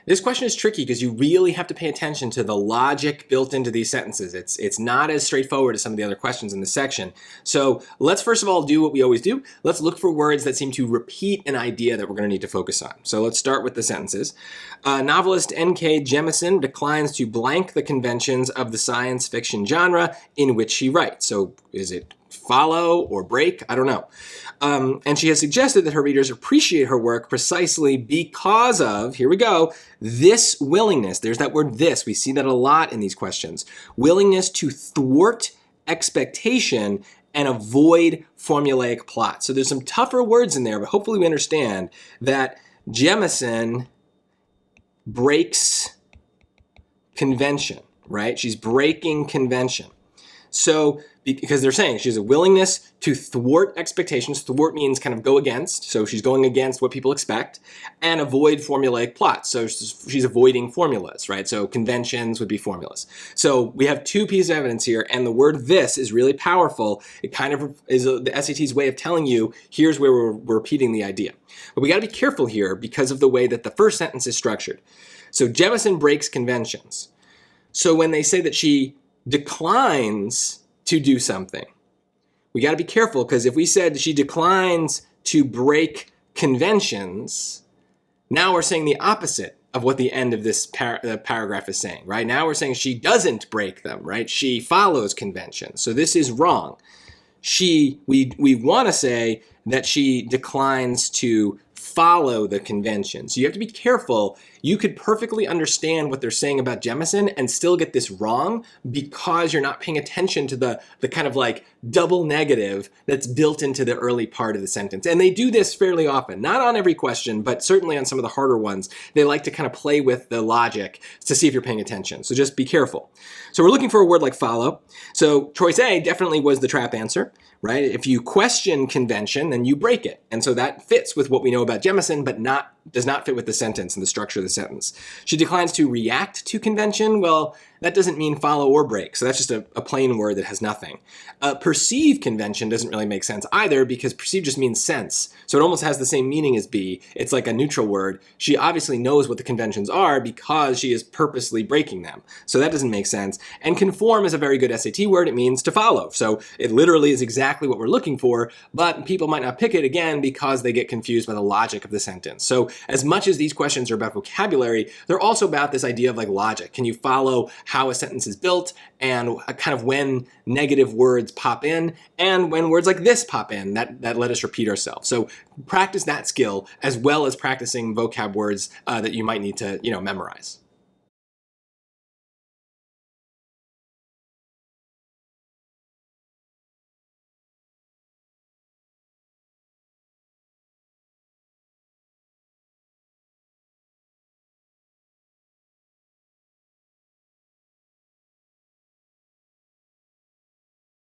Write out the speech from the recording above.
This question is tricky because you really have to pay attention to the logic built into these sentences. It's not as straightforward as some of the other questions in this section. So let's first of all do what we always do. Let's look for words that seem to repeat an idea that we're going to need to focus on. So let's start with the sentences. Novelist N.K. Jemisin declines to blank the conventions of the science fiction genre in which she writes. So is it follow or break? I don't know. And she has suggested that her readers appreciate her work precisely because of, here we go, this willingness. There's that word this. We see that a lot in these questions. Willingness to thwart expectation and avoid formulaic plot. So there's some tougher words in there, but hopefully we understand that Jemisin breaks convention, right? She's breaking convention. So, because they're saying she has a willingness to thwart expectations. Thwart means kind of go against. So she's going against what people expect, and avoid formulaic plots. So she's avoiding formulas, right? So conventions would be formulas. So we have two pieces of evidence here, and the word this is really powerful. It kind of is the SAT's way of telling you, here's where we're repeating the idea. But we got to be careful here because of the way that the first sentence is structured. So Jemisin breaks conventions. So when they say that she declines to do something, we got to be careful, because if we said she declines to break conventions, now we're saying the opposite of what the end of this paragraph is saying, right? Now we're saying she doesn't break them, right? She follows conventions. So this is wrong. We want to say that she declines to follow the convention. So you have to be careful. You could perfectly understand what they're saying about Jemisin and still get this wrong because you're not paying attention to the kind of like double negative that's built into the early part of the sentence. And they do this fairly often, not on every question, but certainly on some of the harder ones. They like to kind of play with the logic to see if you're paying attention. So just be careful. So we're looking for a word like follow. So choice A definitely was the trap answer, right? If you question convention, then you break it. And so that fits with what we know about Jemisin, but does not fit with the sentence and the structure of the sentence. She declines to react to convention. Well, that doesn't mean follow or break. So that's just a plain word that has nothing. Perceive convention doesn't really make sense either, because perceive just means sense. So it almost has the same meaning as be. It's like a neutral word. She obviously knows what the conventions are because she is purposely breaking them. So that doesn't make sense. And conform is a very good SAT word. It means to follow. So it literally is exactly what we're looking for, but people might not pick it again because they get confused by the logic of the sentence. So as much as these questions are about vocabulary, they're also about this idea of like logic. Can you follow how a sentence is built, and kind of when negative words pop in and when words like this pop in that let us repeat ourselves. So practice that skill as well as practicing vocab words that you might need to memorize.